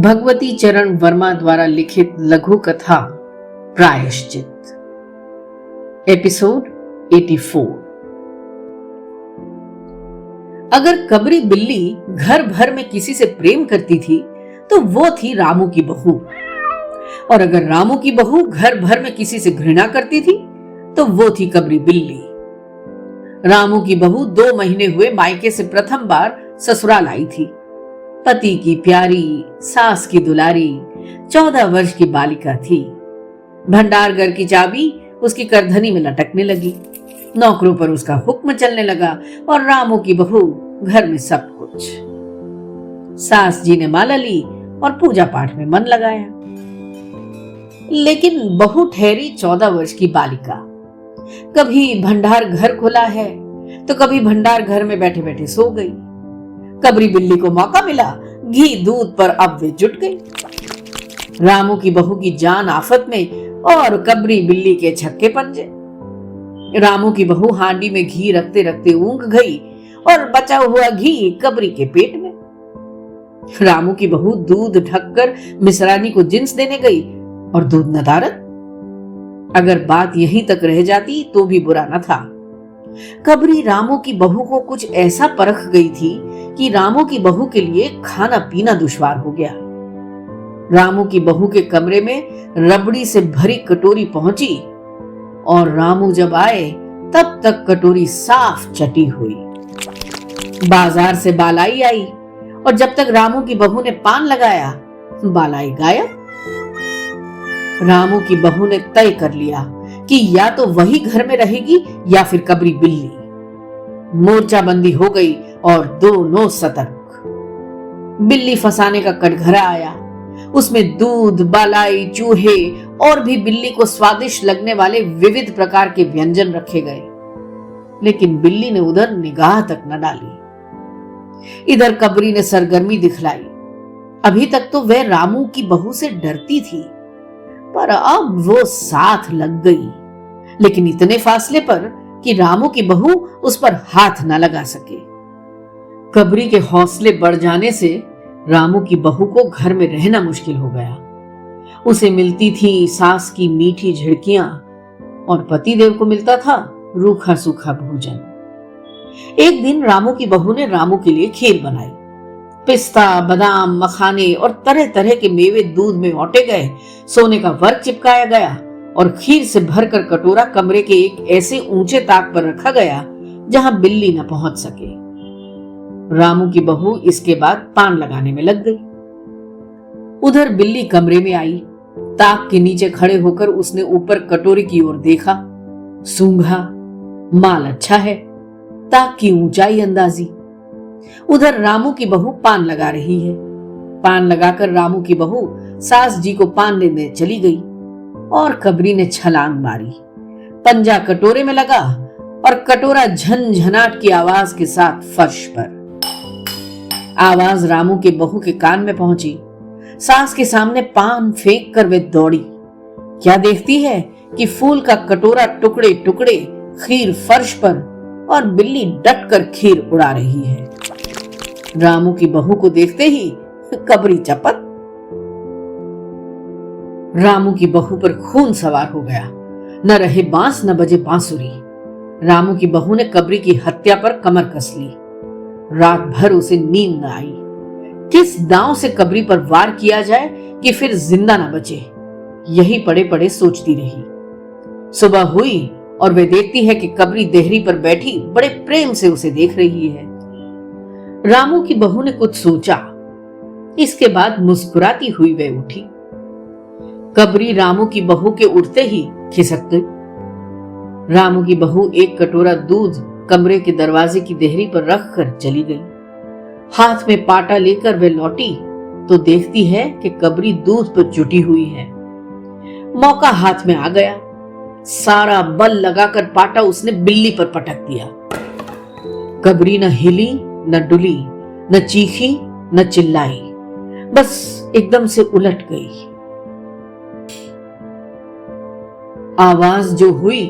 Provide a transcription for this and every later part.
भगवती चरण वर्मा द्वारा लिखित लघु कथा प्रायश्चित, एपिसोड 84। अगर कबरी बिल्ली घर भर में किसी से प्रेम करती थी तो वो थी रामू की बहू, और अगर रामू की बहू घर भर में किसी से घृणा करती थी तो वो थी कबरी बिल्ली। रामू की बहू 2 महीने हुए मायके से प्रथम बार ससुराल आई थी। पति की प्यारी, सास की दुलारी 14 वर्ष की बालिका थी। भंडार घर की चाबी उसकी करधनी में लटकने लगी, नौकरों पर उसका हुक्म चलने लगा और रामू की बहू घर में सब कुछ। सास जी ने माला ली और पूजा पाठ में मन लगाया, लेकिन बहू ठहरी 14 वर्ष की बालिका। कभी भंडार घर खुला है तो कभी भंडार घर में बैठे बैठे सो गई। कबरी बिल्ली को मौका मिला, घी दूध पर अब वे जुट गई। रामू की बहू की जान आफत में और कबरी बिल्ली के छक्के पंजे। रामू की बहू हांडी में घी रखते रखते ऊँघ गई और बचा हुआ घी कबरी के पेट में। रामू की बहू दूध ढककर मिसरानी को जिन्स देने गई और दूध नदारत। अगर बात यहीं तक रह जाती तो भी बुरा न था। कबरी रामू की बहू को कुछ ऐसा परख गई थी कि रामू की बहू के लिए खाना पीना दुश्वार हो गया। रामू की बहू के कमरे में रबड़ी से भरी कटोरी पहुंची और रामू जब आए तब तक कटोरी साफ चटी हुई। बाजार से बालाई आई और जब तक रामू की बहू ने पान लगाया, बालाई गायब। रामू की बहू ने तय कर लिया कि या तो वही घर में रहेगी या फिर कबरी बिल्ली। मोर्चाबंदी हो गई और दोनों सतर्क। बिल्ली फंसाने का कटघरा आया, उसमें दूध, बालाई, चूहे और भी बिल्ली को स्वादिष्ट लगने वाले विविध प्रकार के व्यंजन रखे गए, लेकिन बिल्ली ने उधर निगाह तक न डाली। इधर कबरी ने सरगर्मी दिखलाई। अभी तक तो वह रामू की बहू से डरती थी, पर अब वो साथ लग गई, लेकिन इतने फासले पर कि रामू की बहू उस पर हाथ न लगा सके। कबरी के हौसले बढ़ जाने से रामू की बहू को घर में रहना मुश्किल हो गया। उसे मिलती थी सास की मीठी झिड़कियां और पतिदेव को मिलता था रूखा सूखा भोजन। एक दिन रामू की बहू ने रामू के लिए खीर बनाई। पिस्ता, बादाम, मखाने और तरह तरह के मेवे दूध में औटे गए, सोने का वर्क चिपकाया गया और खीर से भरकर कटोरा कमरे के एक ऐसे ऊंचे ताक पर रखा गया जहां बिल्ली न पहुंच सके। रामू की बहू इसके बाद पान लगाने में लग गई। उधर बिल्ली कमरे में आई। ताक के नीचे खड़े होकर उसने ऊपर कटोरी की ओर देखा, सूंघा, माल अच्छा है, ताक की ऊंचाई अंदाजी। उधर रामू की बहू पान लगा रही है। पान लगाकर रामू की बहू सास जी को पान लेने चली गई और कबरी ने छलांग मारी। पंजा कटोरे में लगा और कटोरा झनझनाट की आवाज के साथ फर्श पर। आवाज रामू के बहू के कान में पहुंची। सास के सामने पान फेंक कर वे दौड़ी। क्या देखती है कि फूल का कटोरा टुकड़े टुकड़े, खीर फर्श पर और बिल्ली डट कर खीर उड़ा रही है। रामू की बहू को देखते ही कबरी चपत। रामू की बहू पर खून सवार हो गया। न रहे बांस न बजे बांसुरी। रामू की बहू ने कबरी की हत्या पर कमर कस ली। रात भर उसे नींद न आई। किस दांव से कबरी पर वार किया जाए कि फिर जिंदा न बचे, यही पड़े पड़े सोचती रही। सुबह हुई और वे देखती है कि कबरी देहरी पर बैठी बड़े प्रेम से उसे देख रही है। रामू की बहू ने कुछ सोचा, इसके बाद मुस्कुराती हुई वह उठी। कबरी रामू की बहू के उठते ही खिसक गई। रामू की बहू एक कटोरा दूध कमरे के दरवाजे की देहरी पर रखकर चली गई। हाथ में पाटा लेकर वह लौटी तो देखती है कि कबरी दूध पर जुटी हुई है। मौका हाथ में आ गया। सारा बल लगाकर पाटा उसने बिल्ली पर पटक दिया। कबरी न हिली, न डुली, न चीखी, न चिल्लाई, बस एकदम से उलट गई। आवाज जो हुई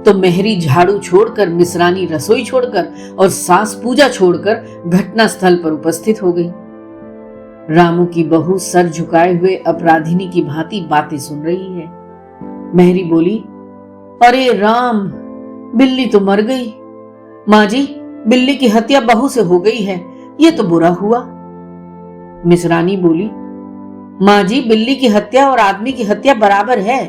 तो मेहरी झाड़ू छोड़कर, मिसरानी रसोई छोड़कर और सास पूजा छोड़कर घटना स्थल पर उपस्थित हो गई। रामू की बहू सर झुकाए हुए अपराधिनी की भांति बातें सुन रही है। मेहरी बोली, अरे राम, बिल्ली तो मर गई। माँ जी, बिल्ली की हत्या बहू से हो गई है, ये तो बुरा हुआ। मिसरानी बोली, माँ जी, बिल्ली की हत्या और आदमी की हत्या बराबर है।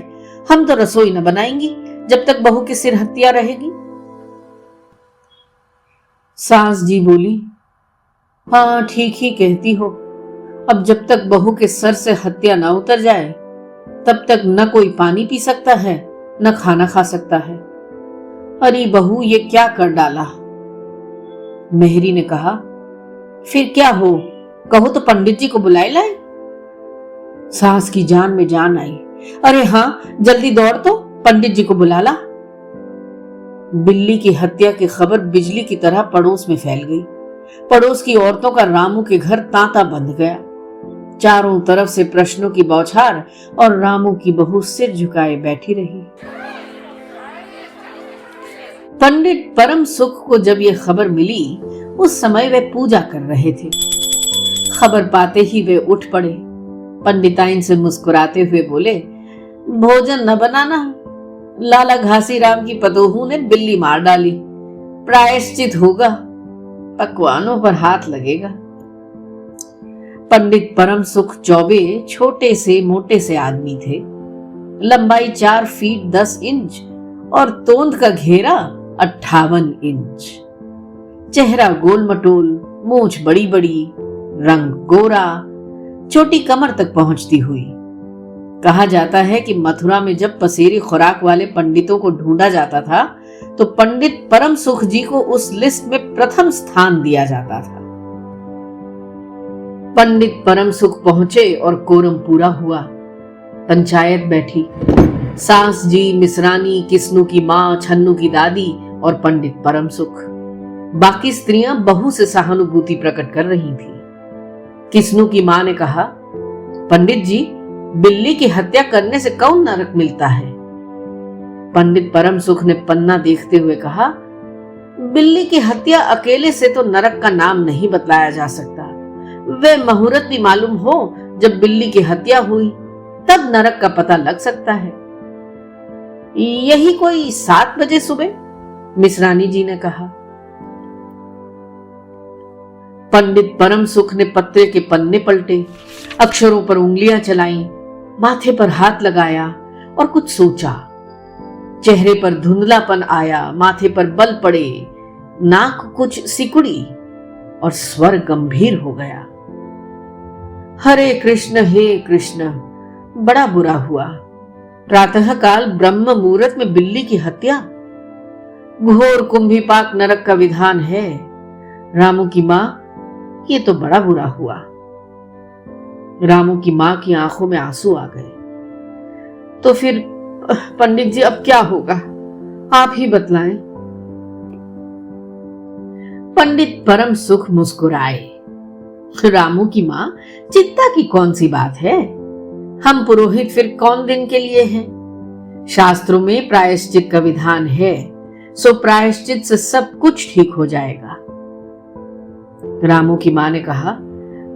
हम तो रसोई न बनाएंगी जब तक बहू की सिर हत्या रहेगी। सास जी बोली, हाँ ठीक ही कहती हो। अब जब तक बहू के सर से हत्या न उतर जाए तब तक न कोई पानी पी सकता है न खाना खा सकता है। अरे बहू, ये क्या कर डाला। मेहरी ने कहा, फिर क्या हो, कहो तो पंडित जी को बुलाए लाए। सास की जान में जान आई। अरे हाँ, जल्दी दौड़, तो पंडित जी को बुला ला। बिल्ली की हत्या की खबर बिजली की तरह पड़ोस में फैल गई। पड़ोस की औरतों का रामू के घर तांता बंध गया। चारों तरफ से प्रश्नों की बौछार और रामू की बहू सिर झुकाए बैठी रही। पंडित परम सुख को जब यह खबर मिली, उस समय वे पूजा कर रहे थे। खबर पाते ही वे उठ पड़े। पंडिताइन से मुस्कुराते हुए बोले, भोजन न बनाना, लाला घासीराम की पतोहू ने बिल्ली मार डाली, प्रायश्चित होगा, पकवानों पर हाथ लगेगा। पंडित परम सुख चौबे छोटे से मोटे से आदमी थे। लंबाई 4 फीट 10 इंच और तोंद का घेरा 58 इंच। चेहरा गोल मटोल, मूंछ बड़ी बड़ी, रंग गोरा, छोटी कमर तक पहुंचती हुई। कहा जाता है कि मथुरा में जब पसेरी खुराक वाले पंडितों को ढूंढा जाता था तो पंडित परम सुख जी को उस लिस्ट में प्रथम स्थान दिया जाता था। पंडित परम सुख पहुंचे और कोरम पूरा हुआ। पंचायत बैठी। सास जी, मिसरानी, किस्नू की माँ, छन्नू की दादी और पंडित परम सुख। बाकी स्त्रियां बहू से सहानुभूति प्रकट कर रही थी। किस्नू की माँ ने कहा, पंडित जी, बिल्ली की हत्या करने से कौन नरक मिलता है। पंडित परम सुख ने पन्ना देखते हुए कहा, बिल्ली की हत्या अकेले से तो नरक का नाम नहीं बतलाया जा सकता। वे मुहूर्त भी मालूम हो जब बिल्ली की हत्या हुई, तब नरक का पता लग सकता है। यही कोई 7 बजे सुबह, मिसरानी जी ने कहा। पंडित परम सुख ने पत्रे के पन्ने पलटे, अक्षरों पर उंगलियां चलाईं, माथे पर हाथ लगाया और कुछ सोचा। चेहरे पर धुंधलापन आया, माथे पर बल पड़े, नाक कुछ सिकुड़ी और स्वर गंभीर हो गया। हरे कृष्ण, हे कृष्ण, बड़ा बुरा हुआ। प्रातः काल ब्रह्म मुहूर्त में बिल्ली की हत्या, घोर कुंभीपाक नरक का विधान है। रामू की मां, ये तो बड़ा बुरा हुआ। रामू की मां की आंखों में आंसू आ गए। तो फिर पंडित जी, अब क्या होगा, आप ही बतलाएं। पंडित परम सुख मुस्कुराए। रामू की मां, चिंता की कौन सी बात है, हम पुरोहित फिर कौन दिन के लिए हैं। शास्त्रों में प्रायश्चित का विधान है, सो प्रायश्चित से सब कुछ ठीक हो जाएगा। रामू की मां ने कहा,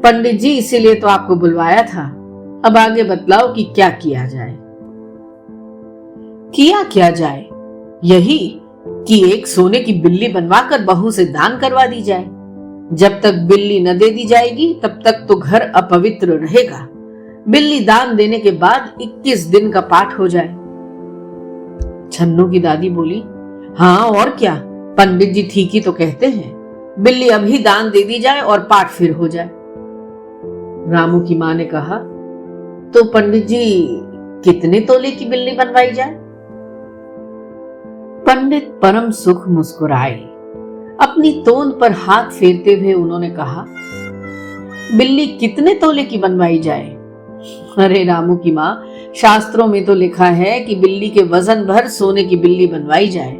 पंडित जी, इसीलिए तो आपको बुलवाया था। अब आगे बतलाओ कि क्या किया जाए। किया क्या जाए, यही कि एक सोने की बिल्ली बनवाकर बहू से दान करवा दी जाए। जब तक बिल्ली न दे दी जाएगी तब तक तो घर अपवित्र रहेगा। बिल्ली दान देने के बाद 21 दिन का पाठ हो जाए। छन्नू की दादी बोली, हाँ और क्या, पंडित जी ठीक ही तो कहते हैं। बिल्ली अभी दान दे दी जाए और पाठ फिर हो जाए। रामू की मां ने कहा, तो पंडित जी कितने तोले की बिल्ली बनवाई जाए। पंडित परम सुख मुस्कुराए। अपनी तोंद पर हाथ फेरते हुए उन्होंने कहा, बिल्ली कितने तोले की बनवाई जाए। अरे रामू की मां, शास्त्रों में तो लिखा है कि बिल्ली के वजन भर सोने की बिल्ली बनवाई जाए,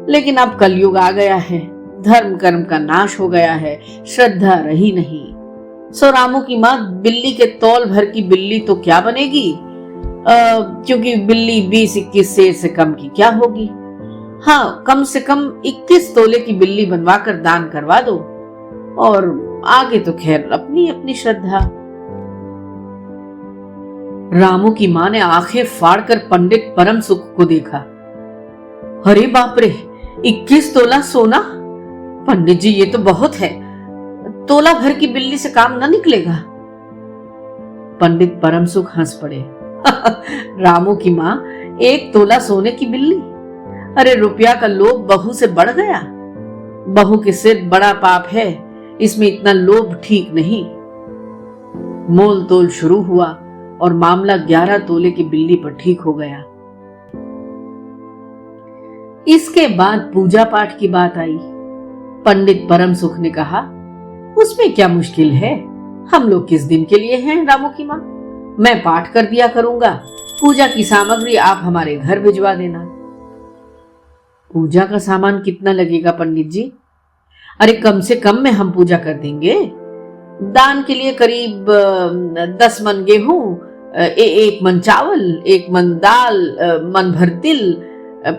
लेकिन अब कलयुग आ गया है, धर्म कर्म का नाश हो गया है, श्रद्धा रही नहीं। सो रामू की मां, बिल्ली के तौल भर की बिल्ली तो क्या बनेगी, क्योंकि बिल्ली 20-21 सेर से कम की क्या होगी। हाँ, कम से कम 21 तोले की बिल्ली बनवाकर दान करवा दो और आगे तो खैर अपनी अपनी श्रद्धा। रामू की मां ने आंखें फाड़कर पंडित परम सुख को देखा। अरे बाप रे, 21 तोला सोना! पंडित जी, ये तो बहुत है। तोला भर की बिल्ली से काम ना निकलेगा। पंडित परम सुख हंस पड़े। रामू की मां, 1 तोला सोने की बिल्ली? अरे रुपया का लोभ बहू से बढ़ गया। बहू के सिर बड़ा पाप है, इसमें इतना लोभ ठीक नहीं। मोल तोल शुरू हुआ और मामला 11 तोले की बिल्ली पर ठीक हो गया। इसके बाद पूजा पाठ की बात आई। पंडित परम सुख ने कहा, उसमें क्या मुश्किल है, हम लोग किस दिन के लिए हैं रामू की मां? मैं पाठ कर दिया करूंगा, पूजा की सामग्री आप हमारे घर भिजवा देना। पूजा का सामान कितना लगेगा पंडित जी? अरे कम से कम में हम पूजा कर देंगे। दान के लिए करीब 10 मन गेहूं, 1 मन चावल, 1 मन दाल, मन भर तिल,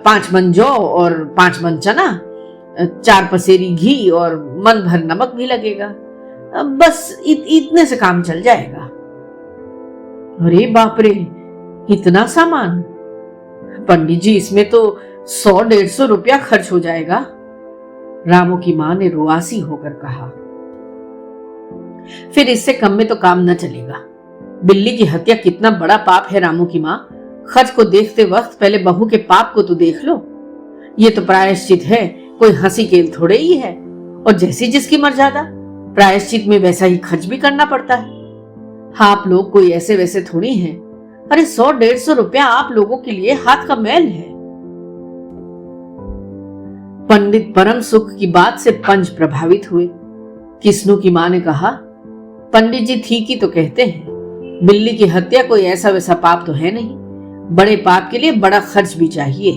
5 मन जौ और 5 मन चना, 4 पसेरी घी और मन भर नमक भी लगेगा। बस इतने से काम चल जाएगा। अरे बाप रे, इतना सामान! पंडित जी, इसमें तो 100-150 रुपया खर्च हो जाएगा। रामू की मां ने रुआसी होकर कहा। फिर इससे कम में तो काम न चलेगा। बिल्ली की हत्या कितना बड़ा पाप है रामू की मां। खर्च को देखते वक्त पहले बहू के पाप को तो देख लो। ये तो प्रायश्चित है, कोई हंसी खेल थोड़े ही है। और जैसी जिसकी मर्यादा, प्रायश्चित में वैसा ही खर्च भी करना पड़ता है। आप लोग कोई ऐसे वैसे थोड़ी हैं। अरे 100-150 रुपया आप लोगों के लिए हाथ का मैल है। पंडित परम सुख की बात से पंच प्रभावित हुए। किस्नू की मां ने कहा, पंडित जी ठीक ही तो कहते हैं। बिल्ली की हत्या कोई ऐसा वैसा पाप तो है नहीं। बड़े पाप के लिए बड़ा खर्च भी चाहिए।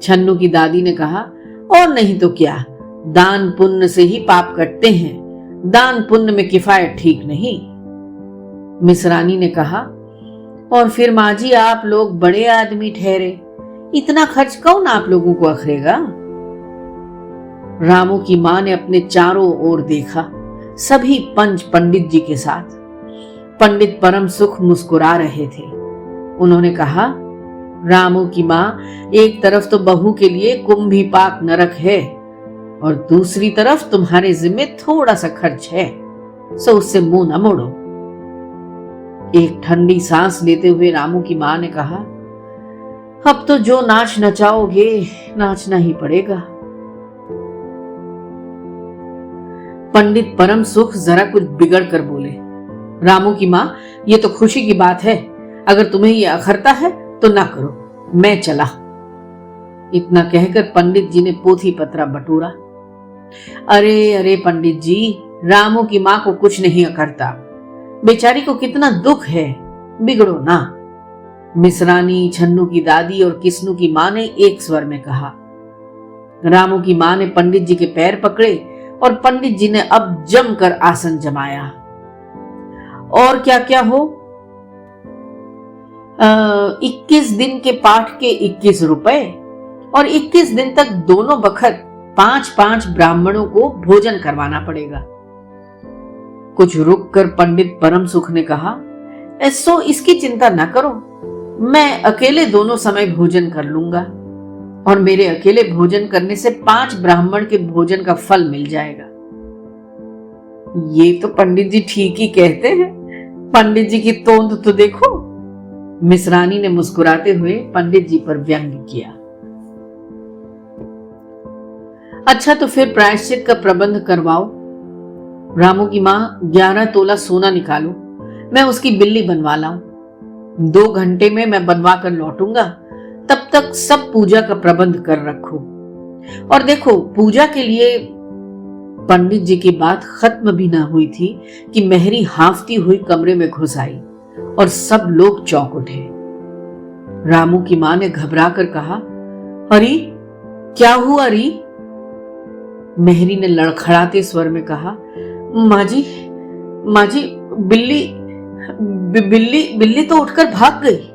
छन्नू की दादी ने कहा, और नहीं तो क्या, दान पुण्य से ही पाप कटते हैं। दान पुण्य में किफायत ठीक नहीं। मिसरानी ने कहा, और फिर माँ जी, आप लोग बड़े आदमी ठहरे, इतना खर्च कौन आप लोगों को अखरेगा? रामू की मां ने अपने चारों ओर देखा, सभी पंच पंडित जी के साथ। पंडित परम सुख मुस्कुरा रहे थे। उन्होंने कहा, रामू की मां, एक तरफ तो बहू के लिए कुंभी पाक नरक है और दूसरी तरफ तुम्हारे जिम्मे थोड़ा सा खर्च है, सो उससे मुंह न मोड़ो। एक ठंडी सांस लेते हुए रामू की मां ने कहा, अब तो जो नाच नचाओगे नाचना ही पड़ेगा। पंडित परम सुख जरा कुछ बिगड़ कर बोले, रामू की मां, ये तो खुशी की बात है। अगर तुम्हें ये अखरता है तो ना करो, मैं चला। इतना कहकर पंडित जी ने पोथी पत्रा बटोरा। अरे अरे पंडित जी, रामू की मां को कुछ नहीं अखरता। बेचारी को कितना दुख है, बिगड़ो ना। मिसरानी, छन्नू की दादी और किस्नू की मां ने एक स्वर में कहा। रामू की मां ने पंडित जी के पैर पकड़े और पंडित जी ने अब जमकर आसन जमाया। और क्या क्या हो? 21 दिन के पाठ के 21 रुपए और 21 दिन तक दोनों बखत 5-5 ब्राह्मणों को भोजन करवाना पड़ेगा। कुछ रुक कर पंडित परम सुख ने कहा, ऐसो इसकी चिंता न करो, मैं अकेले दोनों समय भोजन कर लूंगा और मेरे अकेले भोजन करने से 5 ब्राह्मण के भोजन का फल मिल जाएगा। ये तो पंडित जी ठीक ही कहते हैं। पंडित जी की तोंद तो देखो। मिसरानी ने मुस्कुराते हुए पंडित जी पर व्यंग किया। अच्छा, तो फिर प्रायश्चित का प्रबंध करवाओ। रामू की मां, 11 तोला सोना निकालो, मैं उसकी बिल्ली बनवा लाऊं। 2 घंटे में मैं बनवा कर लौटूंगा। तब तक सब पूजा का प्रबंध कर रखो। और देखो, पूजा के लिए पंडित जी की बात खत्म भी ना हुई थी कि मेहरी हाफती हुई कमरे में घुस आई और सब लोग चौंक उठे। रामू की मां ने घबरा कर कहा, अरे क्या हुआ री? मेहरी ने लड़खड़ाते स्वर में कहा, माँ जी, बिल्ली तो उठकर भाग गई।